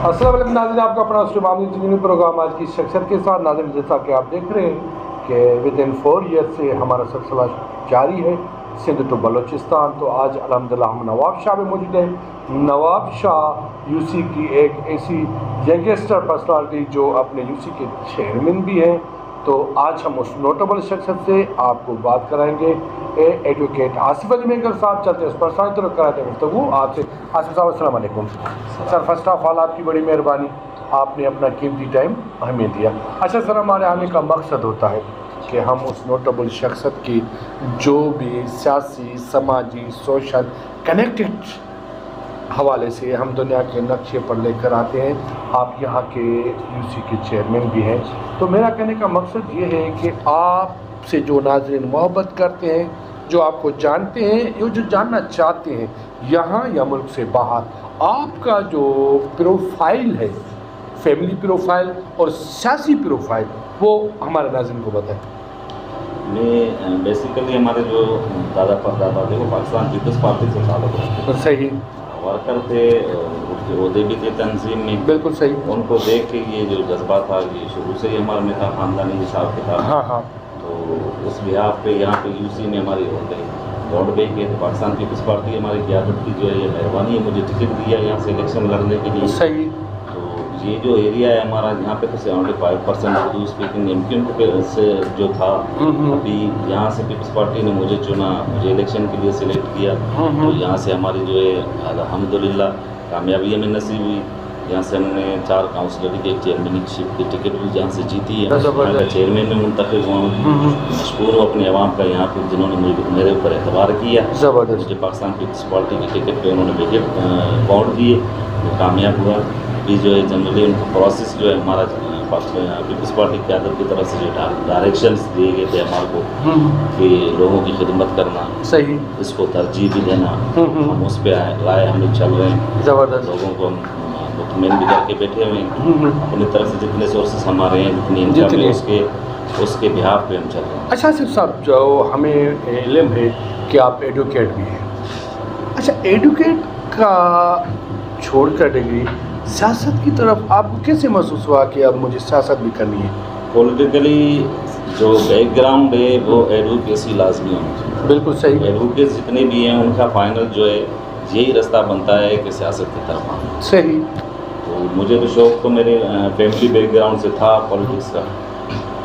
السلام علیکم ناظرین، آپ کا اپنا اسٹریمانی زمینی پروگرام آج کی شخصیت کے ساتھ۔ ناظرین، جیسا کہ آپ دیکھ رہے ہیں کہ ود ان 4 ایئر سے ہمارا سلسلہ جاری ہے سندھ ٹو بلوچستان۔ تو آج الحمدللہ ہم نواب شاہ میں موجود ہیں۔ نواب شاہ یو سی کی ایک ایسی ینگسٹر پرسنالٹی جو اپنے یو سی کے چیئرمین بھی ہیں۔ تو آج ہم اس نوٹیبل شخصیت سے آپ کو بات کرائیں گے، ایڈوکیٹ آصف علی مینگر صاحب۔ چلتے ہیں اس پرسنالٹی طرف کراتے ہیں گفتگو آپ سے۔ آصف صاحب السلام علیکم سر۔ فرسٹ آف آل آپ کی بڑی مہربانی، آپ نے اپنا قیمتی ٹائم ہمیں دیا۔ اچھا سر، ہمارے آنے کا مقصد ہوتا ہے کہ ہم اس نوٹیبل شخصیت کی جو بھی سیاسی، سماجی، سوشل کنیکٹڈ حوالے سے ہم دنیا کے نقشے پر لے کر آتے ہیں۔ آپ یہاں کے یو سی کے چیئرمین بھی ہیں، تو میرا کہنے کا مقصد یہ ہے کہ آپ سے جو ناظرین محبت کرتے ہیں، جو آپ کو جانتے ہیں، جو جاننا چاہتے ہیں یہاں یا ملک سے باہر، آپ کا جو پروفائل ہے، فیملی پروفائل اور سیاسی پروفائل، وہ ہمارے ناظرین کو بتائیں۔ میں بیسیکلی ہمارے جو دادا پردادا تھے وہ پاکستان پیپلز پارٹی سے تعلق رکھتے ہیں، صحیح ورکر تھے، ان کے عہدے بھی تھے تنظیم میں۔ بالکل صحیح۔ ان کو دیکھ کے یہ جو جذبہ تھا یہ شروع سے ہی ہمارے میں تھا، خاندانی حساب کتاب۔ ہاں ہاں۔ تو اس بحاف پہ یہاں پہ یو سی میں ہماری ہو گئی دوڑ گئی کہ پاکستان پیپلز پارٹی ہماری قیادت کی جو ہے یہ مہربانی ہے، مجھے ٹکٹ دیا یہاں سے الیکشن لڑنے کے لیے۔ صحیح۔ تو یہ جو ایریا ہے ہمارا یہاں پہ تو 75% اردو اسپیکنگ ایم کیو سے جو تھا، ابھی یہاں سے پیپلز پارٹی نے مجھے چنا، مجھے الیکشن کے لیے سلیکٹ کیا۔ تو یہاں سے ہماری جو ہے الحمدللہ کامیابی ہمیں نصیب ہوئی۔ یہاں سے ہم نے 4 کاؤنسلری کے چیئرمین شپ کی ٹکٹ بھی جہاں سے جیتی ہے، یہاں کا چیئرمین میں منتخب ہوا ہوں۔ مشکور ہوں اپنے عوام کا یہاں پہ جنہوں نے میرے اوپر اعتبار کیا۔ مجھے پاکستان پیپلز پارٹی کی ٹکٹ پہ انہوں نے وکٹ باؤنڈ دیے، وہ کامیاب ہوا۔ ابھی جو ہے جنرلی ان کا پروسیس جو ہے ہمارا پیپلز پارٹی کی قیادت کی طرف سے جو ڈائریکشنز دیے گئے تھے ہمارے کو کہ لوگوں کی خدمت کرنا، صحیح، اس کو ترجیح بھی دینا، ہم اس پہ رائے ہم لوگ چل رہے ہیں۔ زبردست۔ لوگوں کو ہم مطمئن بھی کر کے بیٹھے ہوئے ہیں، اپنی طرف سے جتنے سورسز ہمارے ہیں، جتنی انکم ہے، اس کے بہاف پہ ہم چل رہے ہیں۔ اچھا آصف صاحب، جو ہمیں علم ہے کہ آپ ایڈوکیٹ بھی ہیں، اچھا ایڈوکیٹ کا چھوڑ کر ڈگری سیاست کی طرف آپ کو کیسے محسوس ہوا کہ اب مجھے سیاست بھی کرنی ہے؟ پولیٹیکلی جو بیک گراؤنڈ ہے وہ ایڈوکیسی لازمی ہونی چاہیے۔ بالکل صحیح۔ ایڈوکیٹس جتنے بھی ہیں ان کا فائنل جو ہے یہی رستہ بنتا ہے کہ سیاست کی طرف آنا۔ صحیح۔ تو مجھے تو شوق تو میرے فیملی بیک گراؤنڈ سے تھا پالیٹکس کا،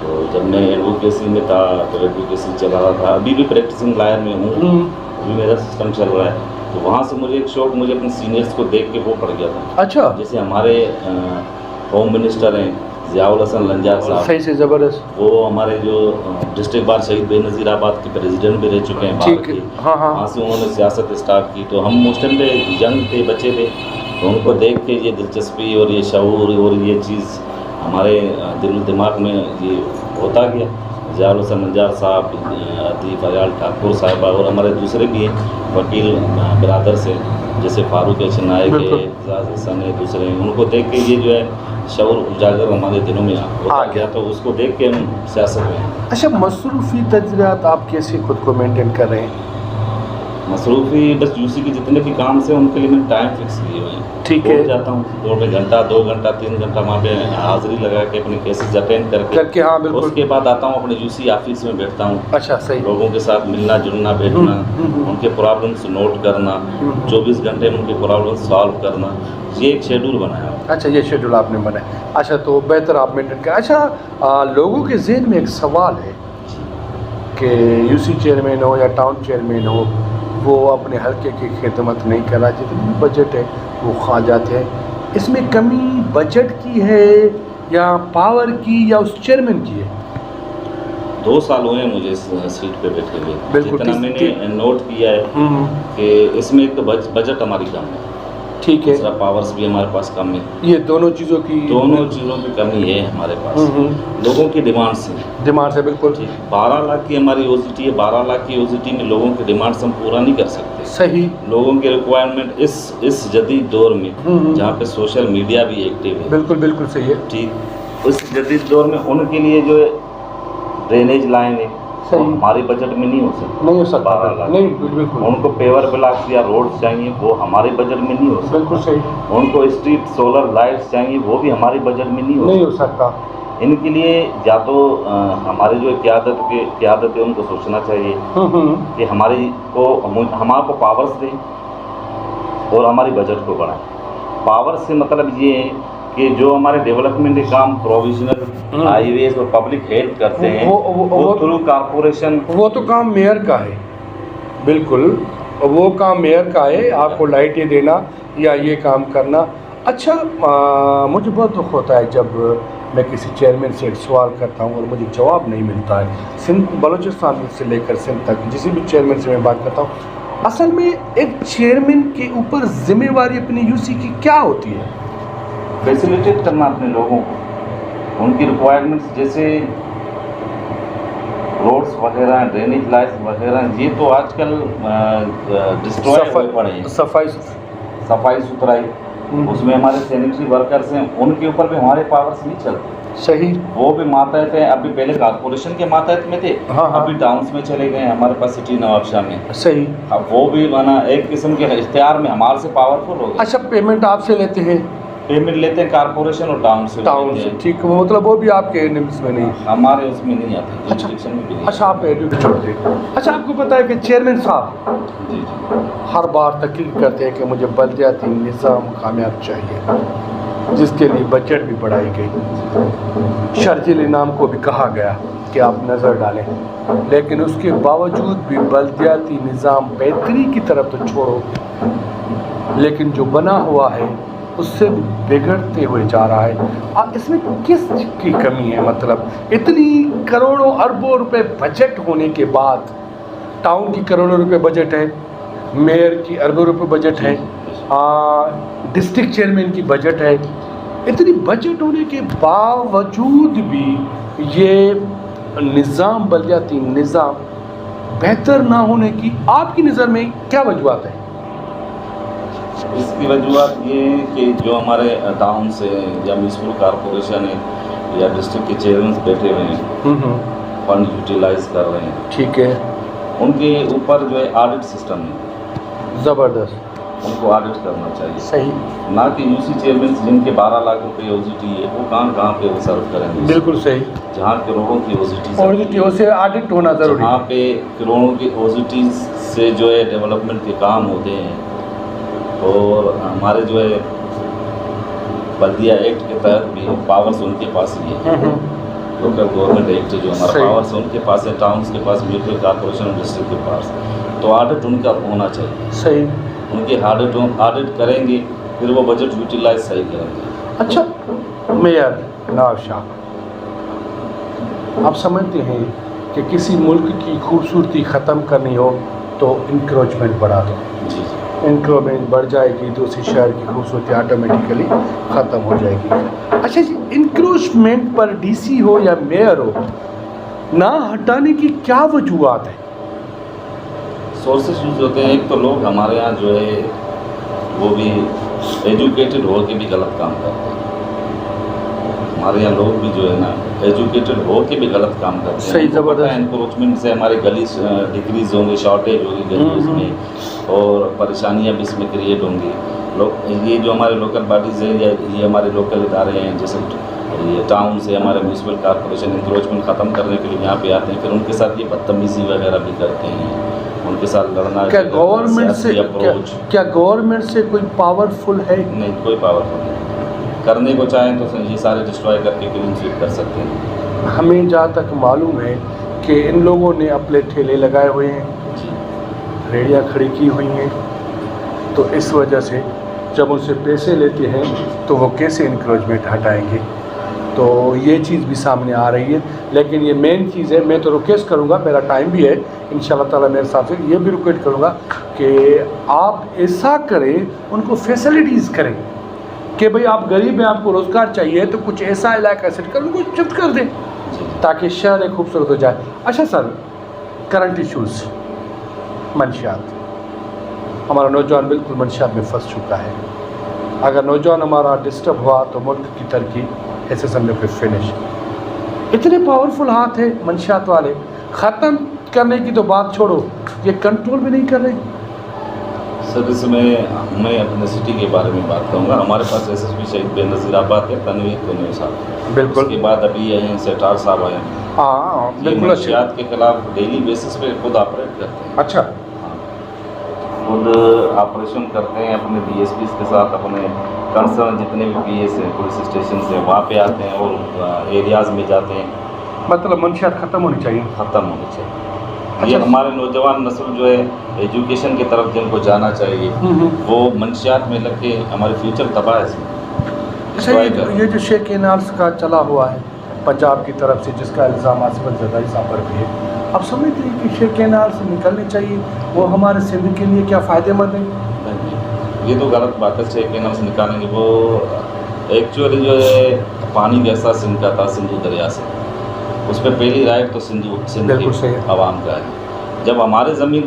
تو جب میں ایڈوکیسی میں تھا تو ایڈوکیسی چلا رہا تھا، ابھی بھی پریکٹسنگ لائر میں ہوں، ابھی میرا سسٹم چل رہا ہے۔ تو وہاں سے مجھے ایک شوق مجھے اپنے سینئرس کو دیکھ کے وہ پڑ گیا تھا۔ اچھا، جیسے ہمارے ہوم منسٹر ہیں ضیاء الحسن لنجار صاحب، صحیح سے زبردست۔ وہ ہمارے جو ڈسٹرکٹ بار شہید بے نظیر آباد کے پریزیڈنٹ بھی رہ چکے ہیں باہر کے، ہاں ہاں، وہاں سے انہوں نے سیاست اسٹارٹ کی۔ تو ہم اس ٹائم پہ ینگ تھے، بچے تھے، تو ان کو دیکھ کے یہ دلچسپی اور یہ شعور اور یہ چیز ہمارے دل و دماغ میں یہ ہوتا گیا۔ ضیاء الحسن لنجار صاحب، عطیف عیال ٹھاکر صاحبہ اور ہمارے دوسرے بھی ہیں وکیل برادر سے، جیسے فاروق چنائے کے، اعزاز حسن ہے، دوسرے ہیں، ان کو دیکھ کے یہ جو ہے شعور اجاگر ہمارے دلوں میں ہوتا گیا، تو اس کو دیکھ کے ہم سیاست میں۔ اچھا، مصروفی تجربات آپ کیسے خود کو مینٹین کر رہے ہیں؟ مصروفی بس یو سی کے جتنے بھی کام سے ان کے لیے میں ٹائم فکس کیے ہوئے ہیں۔ ٹھیک ہے، جاتا ہوں 2 گھنٹہ 2 گھنٹہ 3 گھنٹہ وہاں پہ حاضری لگا کے اپنے کیسز اٹینڈ کر کے، ہاں بالکل، اس کے بعد آتا ہوں اپنے یو سی آفس میں بیٹھتا ہوں۔ اچھا صحیح، لوگوں کے ساتھ ملنا جلنا، بیٹھنا، ان کے پرابلمس نوٹ کرنا، 24 گھنٹے میں ان کے پرابلمس سالو کرنا، یہ ایک شیڈول بنایا۔ اچھا یہ شیڈول آپ نے بنایا، اچھا تو بہتر آپ مینٹین کریں۔ اچھا لوگوں کے ذہن میں ایک سوال ہے کہ یو سی چیئرمین ہو یا ٹاؤن چیئرمین ہو، وہ اپنے حلقے کی خدمت نہیں کر رہا، جتنی بجٹ ہے وہ کھا جاتے ہیں۔ اس میں کمی بجٹ کی ہے یا پاور کی یا اس چیئرمین کی ہے؟ 2 سال ہوئے ہیں مجھے اس سیٹ پہ بیٹھے ہوئے، بالکل، جتنا میں نے نوٹ کیا ہے کہ اس میں ایک تو بجٹ ہماری کم ہے، ٹھیک ہے. دوسرا پاورس بھی ہمارے پاس کم ہے. یہ دونوں چیزوں کی کمی ہے ہمارے پاس. لوگوں کی ڈیمانڈ سے بالکل 12 لاکھ کی ہماری او سی ٹی ہے. 12 لاکھ کی او سی ٹی میں لوگوں کی ڈیمانڈس ہم پورا نہیں کر سکتے. صحیح. لوگوں کی ریکوائرمنٹ اس جدید دور میں جہاں پہ سوشل میڈیا بھی ایکٹیو ہے. بالکل صحیح ہے. ٹھیک. اس جدید دور میں ان کے لیے جو ہے ڈرینیج لائن ہے ہماری بجٹ میں نہیں ہو سکتا. 12 لاکھ بالکل. ان کو پیور بلاکس یا روڈز چاہیے وہ ہمارے بجٹ میں نہیں ہو سکتا. بالکل صحیح. ان کو اسٹریٹ سولر لائٹس چاہیے وہ بھی ہمارے بجٹ میں نہیں ہو سکتا. ان کے لیے یا تو ہماری جو قیادت ہے ان کو سوچنا چاہیے کہ ہمارے کو پاورز دیں اور ہماری بجٹ کو بڑھائیں. پاور سے مطلب یہ ہے کہ جو ہمارے ڈیولپمنٹ کے کام پروویژنل ہائی ویز اور پبلک ہیلتھ کرتے ہیں وہ تھرو کارپوریشن. وہ تو کام میئر کا ہے. بالکل وہ کام میئر کا ہے. آپ کو لائٹیں دینا یا یہ کام کرنا. اچھا مجھے بہت دکھ ہوتا ہے جب میں کسی چیئرمین سے ایک سوال کرتا ہوں اور مجھے جواب نہیں ملتا ہے. سندھ بلوچستان سے لے کر سندھ تک جسی بھی چیئرمین سے میں بات کرتا ہوں, اصل میں ایک چیئرمین کے اوپر ذمہ داری اپنی یو سی کی کیا ہوتی ہے؟ فیسیلیٹیٹ کرنا اپنے لوگوں کو, ان کی ریکوائرمنٹس جیسے روڈس وغیرہ ڈرینیج لائٹس وغیرہ یہ تو آج کل ڈسٹرائے ہوئے پڑے ہیں. صفائی ستھرائی اس میں ہمارے سینیٹری ورکرز ہیں ان کے اوپر بھی ہمارے پاورز نہیں چلتے. صحیح. وہ بھی ماتحت ہیں. ابھی پہلے کارپوریشن کے ماتحت میں تھے, ابھی ٹاؤنس میں چلے گئے ہمارے پاس سٹی نواب شاہ میں. صحیح. اب وہ بھی ایک قسم کے اختیار میں hمارے سے پاورفل ہو گئے. اچھا پیمنٹ آپ سے لیتے ہیں؟ پیمنٹ لیتے ہیں کارپوریشن اور ٹاؤن سے. ٹھیک. مطلب وہ بھی آپ کے نمس میں نہیں, ہمارے اس میں نہیں آتے. اچھا آپ چھوڑ دیں. اچھا آپ کو پتہ ہے کہ چیئرمین صاحب جی ہر بار تقریر کرتے ہیں کہ مجھے بلدیاتی نظام کامیاب چاہیے, جس کے لیے بجٹ بھی بڑھائی گئی. شرجیل انعام کو بھی کہا گیا کہ آپ نظر ڈالیں, لیکن اس کے باوجود بھی بلدیاتی نظام بہتری کی طرف تو چھوڑو, لیکن جو بنا ہوا ہے اس سے بگڑتے ہوئے جا رہا ہے. اس میں کس کی کمی ہے؟ مطلب اتنی کروڑوں اربوں روپے بجٹ ہونے کے بعد, ٹاؤن کی کروڑوں روپے بجٹ ہے, میئر کی اربوں روپے بجٹ ہے, ڈسٹرکٹ چیئرمین کی بجٹ ہے, اتنی بجٹ ہونے کے باوجود بھی یہ نظام بلدیاتی نظام بہتر نہ ہونے کی آپ کی نظر میں کیا وجوہات ہیں؟ اس کی وجوہات یہ ہیں کہ جو ہمارے ٹاؤن سے یا میونسپل کارپوریشن ہے یا ڈسٹرکٹ کے چیئرمین بیٹھے ہوئے ہیں, فنڈ یوٹیلائز کر رہے ہیں. ٹھیک ہے. ان کے اوپر جو ہے آڈٹ سسٹم ہے زبردست, ان کو آڈٹ کرنا چاہیے. صحیح. نہ کہ یو سی چیئرمین جن کے 12 لاکھ روپے او سی ٹی ہے وہ کہاں پہ وہ سرو کریں گے. بالکل صحیح. جہاں کروڑوں کی او سی ٹی اسے آڈٹ ہونا ضروری. جہاں پہ کروڑوں کی او سی ٹی سے جو ہے ڈیولپمنٹ کے کام ہوتے ہیں, اور ہمارے جو ہے بلدیہ ایکٹ کے تحت بھی پاورز ان کے پاس ہی ہے. لوکل گورنمنٹ ایکٹ جو ہمارا پاورز ان کے پاس ہے, ٹاؤنس کے پاس, میونسپل کارپوریشن اور ڈسٹرکٹ کے پاس, تو آڈٹ ان کا ہونا چاہیے. صحیح. ان کے آڈٹ کریں گے پھر وہ بجٹ یوٹیلائز صحیح کریں گے. اچھا میئر نواب شاہ, آپ سمجھتے ہیں کہ کسی ملک کی خوبصورتی ختم کرنی ہو تو انکروچمنٹ بڑھا دو. جی انکروچمنٹ بڑھ جائے گی تو اسی شہر کی خوبصورتی آٹومیٹیکلی ختم ہو جائے گی. اچھا جی, انکروچمنٹ پر ڈی سی ہو یا میئر ہو نہ ہٹانے کی کیا وجوہات ہیں؟ سورسز یوز ہوتے ہیں. ایک تو لوگ ہمارے یہاں جو ہے وہ بھی ایجوکیٹڈ ہو کے بھی غلط کام کرتے ہیں. ہمارے یہاں لوگ بھی جو ہے نا ایجوکیٹڈ ہو کے بھی غلط کام کرتے ہیں. صحیح. زبردست. انکروچمنٹ سے ہماری گلی ڈگریز ہوں گی, شارٹیج ہوگی گلیز میں, اور پریشانیاں بھی اس میں کریٹ ہوں گی. یہ جو ہمارے لوکل باڈیز ہیں یا یہ ہمارے لوکل ادارے ہیں جیسے یہ ٹاؤن سے ہمارے میونسپل کارپوریشن, انکروچمنٹ ختم کرنے کے لیے یہاں پہ آتے ہیں, پھر ان کے ساتھ یہ بدتمیزی وغیرہ بھی کرتے ہیں, ان کے ساتھ لڑنا. کیا گورنمنٹ سے کوئی پاورفل ہے؟ نہیں, کوئی پاورفل نہیں. کرنے کو چاہیں تو یہ سارے ڈسٹرائے کر کے کلین سویپ کر سکتے ہیں. ہمیں جہاں تک معلوم ہے کہ ان لوگوں نے اپنے ٹھیلے لگائے ہوئے ہیں, ریڑیاں کھڑی کی ہوئی ہیں, تو اس وجہ سے جب ان سے پیسے لیتے ہیں تو وہ کیسے انکروچمنٹ ہٹائیں گے؟ تو یہ چیز بھی سامنے آ رہی ہے. لیکن یہ مین چیز ہے, میں تو ریکویسٹ کروں گا, میرا ٹائم بھی ہے, انشاءاللہ تعالیٰ میرے حساب سے یہ بھی ریکویسٹ کروں گا کہ آپ ایسا کریں, ان کو فیسلٹیز کریں کہ بھئی آپ غریب ہیں, آپ کو روزگار چاہیے تو کچھ ایسا علاقہ سیٹ کر ان کو شفٹ کر دیں تاکہ شہر خوبصورت ہو جائے. اچھا سر, کرنٹ ایشوز منشیات, ہمارا نوجوان بالکل منشیات میں پھنس چکا ہے. اگر نوجوان ہمارا ڈسٹرب ہوا تو ملک کی ترقی ایسے سمجھو کہ فنش. اتنے پاورفل ہاتھ ہیں منشیات والے, ختم کرنے کی تو بات چھوڑو, یہ کنٹرول بھی نہیں کر رہے. سر اس میں اپنے سٹی کے بارے میں بات کروں گا. ہمارے پاس ایس ایس پی شہید بے نظیر آباد ہے, تنویر کنویر صاحب. بالکل. اس کے بعد ابھی آئے ہیں سٹار صاحب آئے ہیں. ہاں بالکل. منشیات کے خلاف ڈیلی بیسس پہ خود آپریٹ کرتے ہیں. اچھا. خود آپریشن کرتے ہیں اپنے ڈی ایس پیز کے ساتھ, اپنے کنسرن جتنے بھی پی ایس ہیں, پولیس اسٹیشن سے, وہاں پہ آتے ہیں اور ایریاز میں جاتے ہیں. مطلب منشیات ختم ہونی چاہیے. ختم ہونی چاہیے. یہ ہمارے نوجوان نسل جو ہے ایجوکیشن کی طرف جن کو جانا چاہیے, وہ منشیات میں لگ کے ہمارے فیوچر تباہ ہے. اس میں یہ جو شیخ کینالز کا چلا ہوا ہے پنجاب کی طرف سے, جس کا الزام آصف زرداری صاحب پر بھی ہے, اب سمجھتے ہیں کہ شیخ کینال سے نکلنے چاہیے, وہ ہمارے سندھ کے لیے کیا فائدے مند ہے؟ یہ تو غلط بات ہے. شیخ کینال سے نکالیں گے, وہ ایکچولی جو ہے پانی کیسا سندھ کا تھا, سندھو دریا سے, اس پہ پہلی رائٹ تو سندھ کی عوام کا ہے. جب ہمارے زمین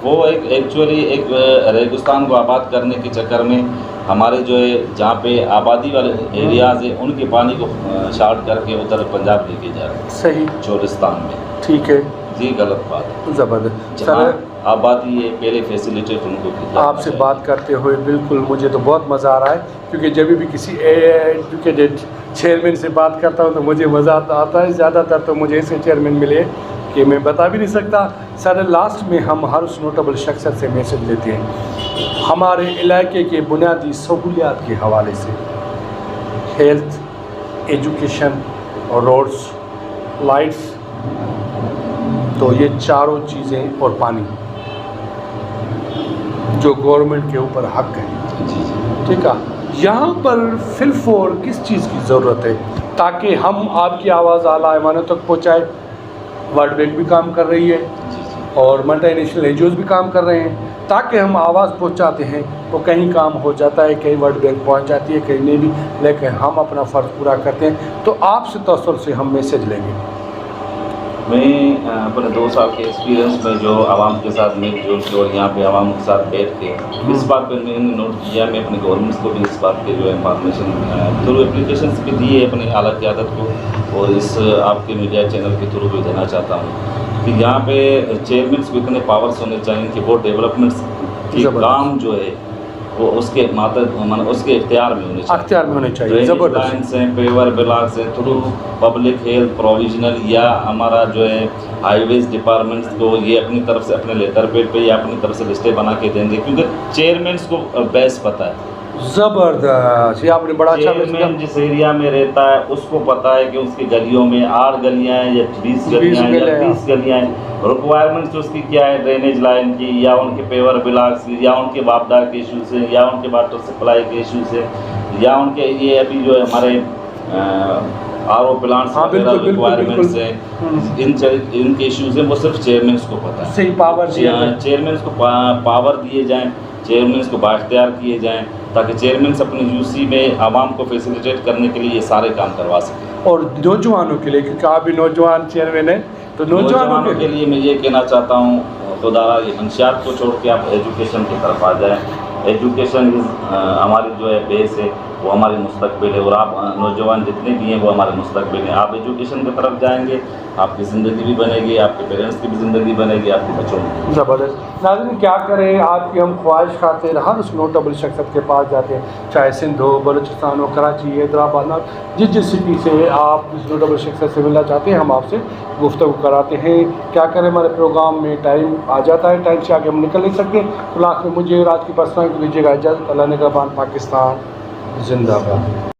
وہ ایکچولی ایک ریگستان کو آباد کرنے کے چکر میں ہمارے جو ہے جہاں پہ آبادی والے ایریاز ہیں ان کے پانی کو شارٹ کر کے ادھر پنجاب لے کے جا رہے ہیں. صحیح. چولستان میں. ٹھیک ہے. یہ غلط بات ہے. زبردست. جہاں آبادی ہے پہلے فیسیلیٹیٹ ان کو. آپ سے بات کرتے ہوئے بالکل مجھے تو بہت مزہ آ رہا ہے, کیونکہ جب بھی کسی ایجوکیٹڈ چیئرمین سے بات کرتا ہوں تو مجھے مزہ آتا ہے. زیادہ تر تو مجھے ایسے چیئرمین ملے کہ میں بتا بھی نہیں سکتا. سر لاسٹ میں ہم ہر اس نوٹیبل شخصیت سے میسج لیتے ہیں ہمارے علاقے کے بنیادی سہولیات کے حوالے سے, ہیلتھ, ایجوکیشن اور روڈز, لائٹس, تو یہ چاروں چیزیں اور پانی جو گورنمنٹ کے اوپر حق ہے. ٹھیک ہے. یہاں پر فی الفور کس چیز کی ضرورت ہے تاکہ ہم آپ کی آواز اعلیٰ ایوانوں تک پہنچائے؟ ورلڈ بینک بھی کام کر رہی ہے اور multinational N G Os بھی کام کر رہے ہیں, تاکہ ہم آواز پہنچاتے ہیں تو کہیں کام ہو جاتا ہے, کہیں ورلڈ بینک پہنچ جاتی ہے, کہیں نہیں بھی, لیکن ہم اپنا فرض پورا کرتے ہیں. تو آپ سے توسل سے ہم میسج لیں گے. میں اپنے 2 سال کے ایکسپیرینس میں جو عوام کے ساتھ مل جل کے اور یہاں پہ عوام کے ساتھ بیٹھ کے اس بات پہ میں نے نوٹ کیا, میں اپنے گورنمنٹس کو بھی اس بات کے جو ہے انفارمیشن تھرو اپلیکیشنس بھی دی ہے اپنے اعلیٰ قیادت کو, اور اس آپ کے میڈیا چینل کے تھرو بھی دینا چاہتا ہوں کہ یہاں پہ چیئرمینس کو اتنے پاورس ہونے چاہیے کہ وہ ڈیولپمنٹس کے کام جو ہے وہ اس کے اس کے اختیار میں ہونے چاہیے. لائنس ہیں, پیور بلاکس ہیں, تھرو پبلک ہیلتھ پروویژنل, یا ہمارا جو ہے ہائی ویز ڈپارٹمنٹس کو یہ اپنی طرف سے اپنے لیٹر پیڈ پہ یا اپنی طرف سے لسٹیں بنا کے دیں گے, کیونکہ چیئرمینس کو بیس پتہ ہے. زبردست. یہ آپ نے بڑا اچھا. چیئرمین جس ایریا میں رہتا ہے اس کو پتہ ہے کہ اس کی گلیوں میں 8 گلیاں ہیں یا 20 گلیاں ہیں یا 30 گلیاں ہیں, ریکوائرمنٹس اس کی کیا ہے, ڈرینیج لائن کی, یا ان کے پیور بلاکس کی, یا ان کے باپدار کے ایشوز ہیں, یا ان کے واٹر سپلائی کے ایشوز ہیں, یا ان کے یہ ابھی جو ہے ہمارے آر او پلانٹس وغیرہ ریکوائرمنٹس ہیں, ان کے ایشوز ہیں, وہ صرف چیئرمینس کو پتہ ہے. صحیح پاور چیئرمینس کو پاور دیے جائیں, چیئرمینس کو بااختیار کیے جائیں, تاکہ چیئرمینس اپنی یو سی میں عوام کو فیسیلیٹیٹ کرنے کے لیے یہ سارے کام کروا سکیں. اور نوجوانوں کے لیے, کیونکہ آپ بھی نوجوان چیئرمین ہیں, تو نوجوانوں کے لیے میں یہ کہنا چاہتا ہوں خدا را یہ منشیات کو چھوڑ کے آپ ایجوکیشن کی طرف آ جائیں. ایجوکیشن ہماری جو ہے بیس ہے, وہ ہماری مستقبل ہے, اور آپ نوجوان جتنے بھی ہیں وہ ہمارے مستقبل ہیں. آپ ایجوکیشن کی طرف جائیں گے, آپ کی زندگی بھی بنے گی, آپ کے پیرنٹس کی بھی زندگی بنے گی, آپ کے بچوں کی. زبردست. ناظرین کیا کریں, آپ کی ہم خواہش خاطر ہر اس نوٹیبل شخصیت کے پاس جاتے ہیں, چاہے سندھ ہو, بلوچستان ہو, کراچی, حیدرآباد, جس سٹی سے آپ اس نوٹیبل شخصیت سے ملنا چاہتے ہیں, ہم آپ سے گفتگو کراتے ہیں. کیا کریں, ہمارے پروگرام میں ٹائم آ جاتا ہے, ٹائم سے آگے ہم نکل نہیں سکتے. تو آخر میں مجھے اور آج کی پرسنل کو دیجیے گا اجازت. اللہ نگہبان. پاکستان زندہ باد.